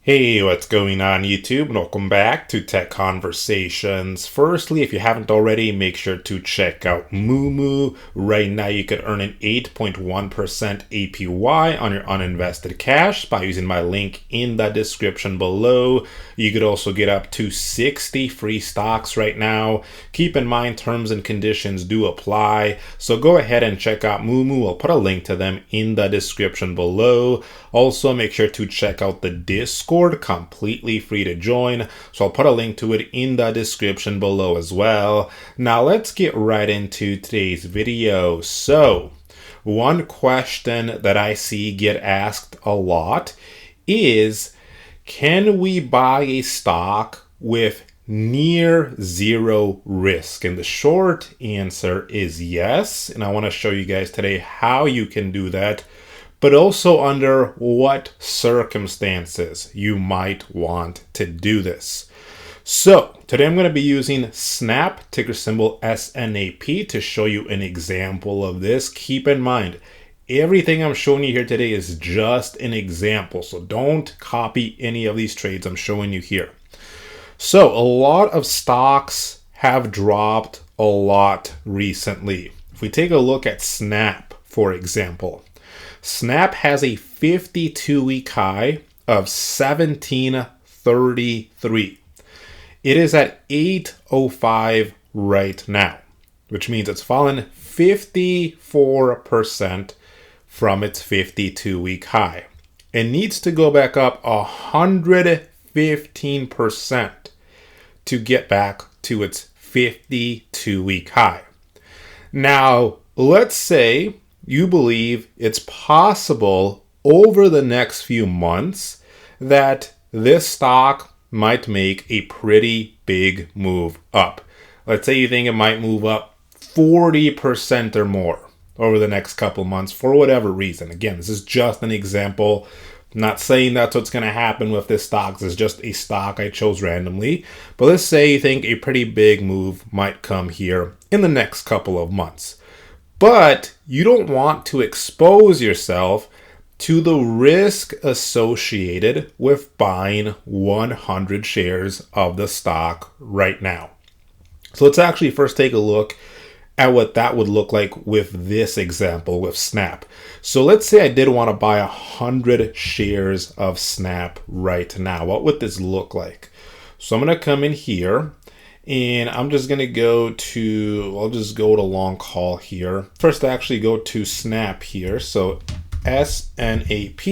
Hey, what's going on YouTube? And welcome back to Tech Conversations. Firstly, if you haven't already, make sure to check out Moomoo. Right now, you could earn an 8.1% APY on your uninvested cash by using my link in the description below. You could also get up to 60 free stocks right now. Keep in mind, terms and conditions do apply. So go ahead and check out Moomoo. I'll put a link to them in the description below. Also, make sure to check out the Discord, completely free to join. So I'll put a link to it in the description below as well. Now let's get right into today's video. So one question that I see get asked a lot is, can we buy a stock with near zero risk? And the short answer is yes. And I want to show you guys today how you can do that, but also under what circumstances you might want to do this. So today I'm going to be using Snap, ticker symbol SNAP, to show you an example of this. Keep in mind, everything I'm showing you here today is just an example, so don't copy any of these trades I'm showing you here. So a lot of stocks have dropped a lot recently. If we take a look at Snap, for example, Snap has a 52-week high of 1733. It is at 805 right now, which means it's fallen 54% from its 52-week high. It needs to go back up 115% to get back to its 52-week high. Now, let's say you believe it's possible over the next few months that this stock might make a pretty big move up. Let's say you think it might move up 40% or more over the next couple months for whatever reason. Again, this is just an example. I'm not saying that's what's going to happen with this stock. This is just a stock I chose randomly. But let's say you think a pretty big move might come here in the next couple of months. But you don't want to expose yourself to the risk associated with buying 100 shares of the stock right now. So let's actually first take a look at what that would look like with this example with Snap. So let's say I did want to buy 100 shares of Snap right now. What would this look like? So I'm going to come in here, and I'm just going to I'll just go to long call here. First, I actually go to Snap here. So SNAP.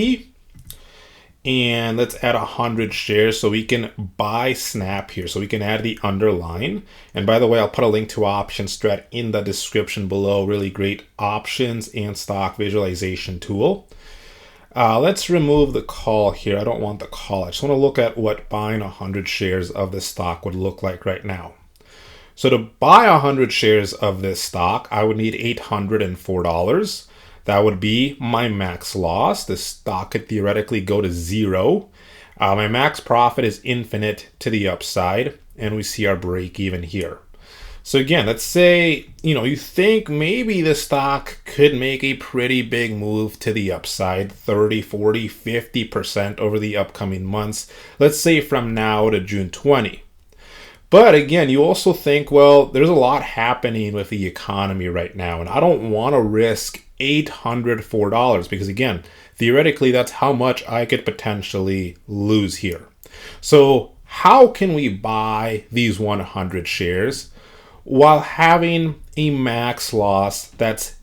And let's add 100 shares so we can buy Snap here. So we can add the underline. And by the way, I'll put a link to Option Strat in the description below. Really great options and stock visualization tool. Let's remove the call here. I don't want the call. I just want to look at what buying 100 shares of this stock would look like right now. So to buy 100 shares of this stock, I would need $804. That would be my max loss. This stock could theoretically go to zero. My max profit is infinite to the upside, and we see our break even here. So again, let's say, you think maybe the stock could make a pretty big move to the upside, 30, 40, 50% over the upcoming months. Let's say from now to June 20. But again, you also think, well, there's a lot happening with the economy right now, and I don't want to risk $804 because, again, theoretically, that's how much I could potentially lose here. So how can we buy these 100 shares while having a max loss that's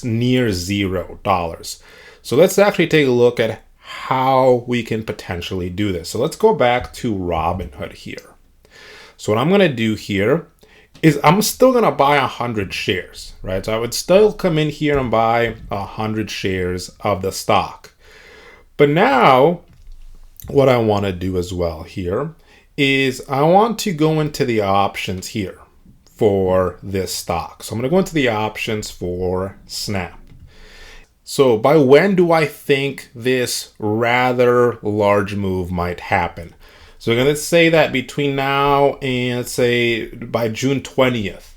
near $0? So let's actually take a look at how we can potentially do this. So let's go back to Robinhood here. So what I'm going to do here is I'm still going to buy 100 shares, right? So I would still come in here and buy 100 shares of the stock. But now what I want to do as well here is I want to go into the options here for this stock. So I'm going to go into the options for Snap. So by when do I think this rather large move might happen? So let's say that between now and let's say by June 20th,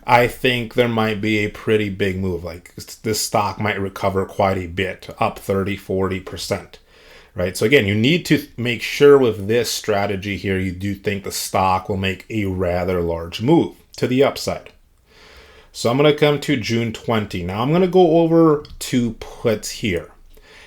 I think there might be a pretty big move. Like this stock might recover quite a bit, up 30, 40%. right? So again, you need to make sure with this strategy here, you do think the stock will make a rather large move to the upside. So I'm going to come to June 20. Now I'm going to go over to puts here.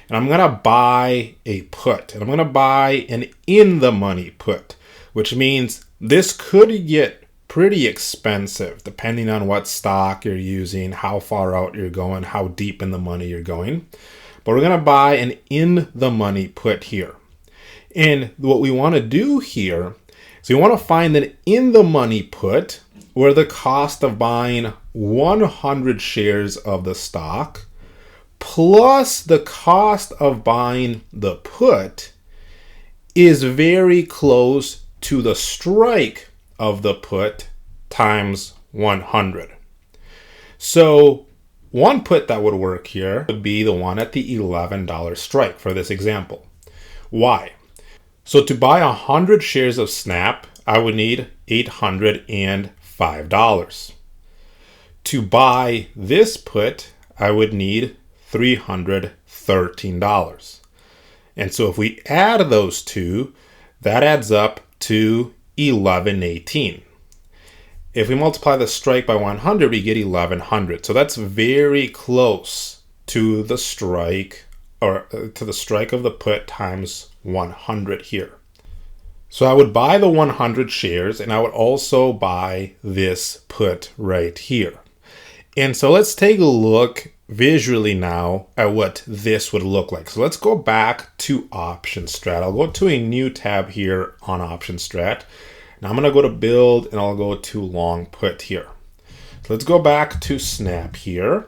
And I'm going to buy a put. And I'm going to buy an in-the-money put, which means this could get pretty expensive depending on what stock you're using, how far out you're going, how deep in the money you're going. But we're going to buy an in-the-money put here. And what we want to do here is we want to find an in-the-money put where the cost of buying 100 shares of the stock plus the cost of buying the put is very close to the strike of the put times 100. So one put that would work here would be the one at the $11 strike for this example. Why? So to buy 100 shares of Snap, I would need $805. To buy this put, I would need $313. And so if we add those two, that adds up to $1118. If we multiply the strike by 100, we get $1100. So that's very close to the strike, or to the strike of the put times 100 here. So I would buy the 100 shares, and I would also buy this put right here. And so let's take a look visually now at what this would look like. So let's go back to Option Strat. I'll go to a new tab here on Option Strat. Now I'm going to go to Build, and I'll go to Long Put here. So let's go back to Snap here.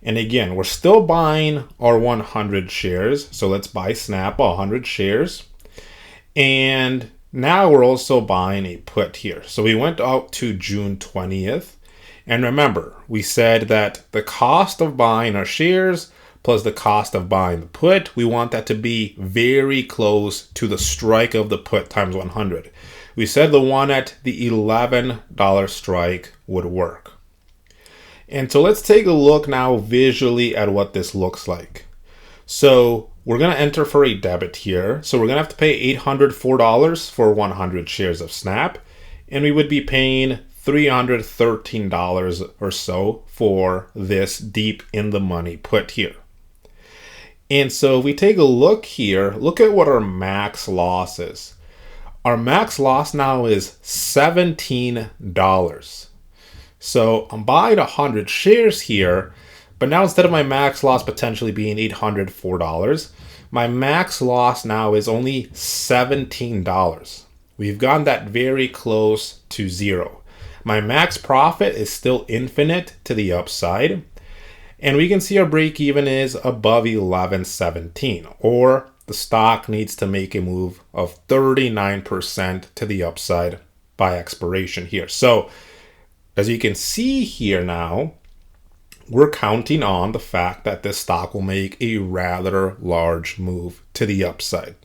And again, we're still buying our 100 shares. So let's buy Snap 100 shares. And now we're also buying a put here. So we went out to June 20th. And remember, we said that the cost of buying our shares plus the cost of buying the put, we want that to be very close to the strike of the put times 100. We said the one at the $11 strike would work. And so let's take a look now visually at what this looks like. So we're going to enter for a debit here. So we're going to have to pay $804 for 100 shares of Snap. And we would be paying $313 or so for this deep in the money put here. And so if we take a look here, look at what our max loss is. Our max loss now is $17. So I'm buying 100 shares here, but now instead of my max loss potentially being $804, my max loss now is only $17. We've gotten that very close to zero. My max profit is still infinite to the upside. And we can see our break even is above 1117, or the stock needs to make a move of 39% to the upside by expiration here. So as you can see here now, we're counting on the fact that this stock will make a rather large move to the upside.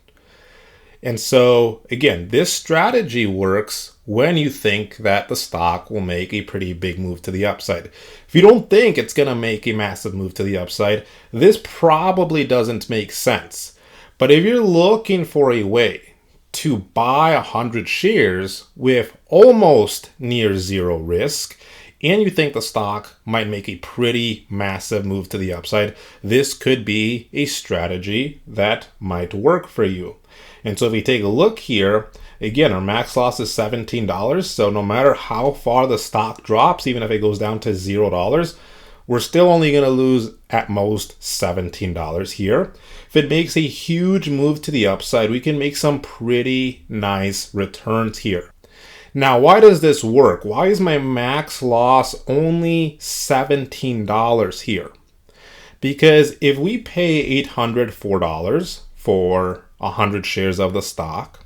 And so again, this strategy works when you think that the stock will make a pretty big move to the upside. If you don't think it's going to make a massive move to the upside, this probably doesn't make sense. But if you're looking for a way to buy 100 shares with almost near zero risk, and you think the stock might make a pretty massive move to the upside, this could be a strategy that might work for you. And so if we take a look here, again, our max loss is $17. So no matter how far the stock drops, even if it goes down to $0, we're still only going to lose at most $17 here. If it makes a huge move to the upside, we can make some pretty nice returns here. Now, why does this work? Why is my max loss only $17 here? Because if we pay $804 for 100 shares of the stock,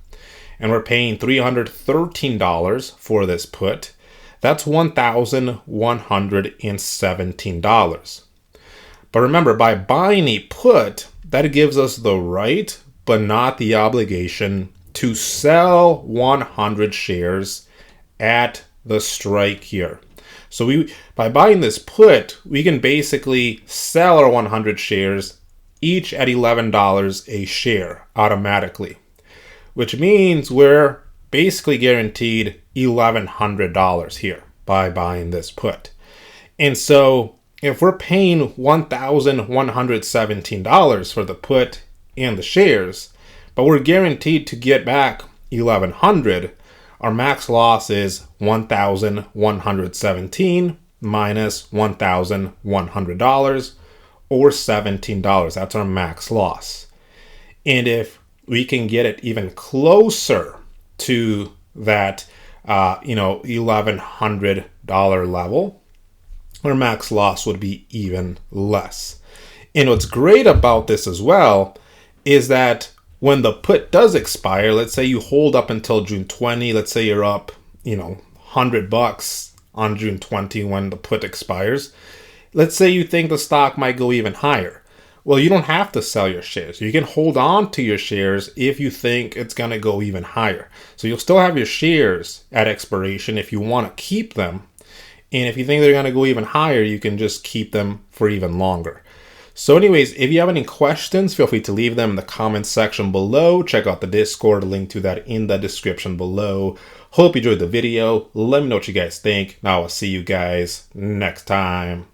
and we're paying $313 for this put, that's $1,117. But remember, by buying a put, that gives us the right, but not the obligation, to sell 100 shares at the strike here. So by buying this put, we can basically sell our 100 shares each at $11 a share automatically, which means we're basically guaranteed $1,100 here by buying this put. And so if we're paying $1,117 for the put and the shares, but we're guaranteed to get back $1,100, our max loss is $1,117 minus $1,100, or $17. That's our max loss. And if we can get it even closer to that, $1,100 level, our max loss would be even less. And what's great about this as well is that when the put does expire, let's say you hold up until June 20, let's say you're up, $100 on June 20 when the put expires. Let's say you think the stock might go even higher. Well, you don't have to sell your shares. You can hold on to your shares if you think it's going to go even higher. So you'll still have your shares at expiration if you want to keep them. And if you think they're going to go even higher, you can just keep them for even longer. So anyways, if you have any questions, feel free to leave them in the comments section below. Check out the Discord, link to that in the description below. Hope you enjoyed the video. Let me know what you guys think. Now I'll see you guys next time.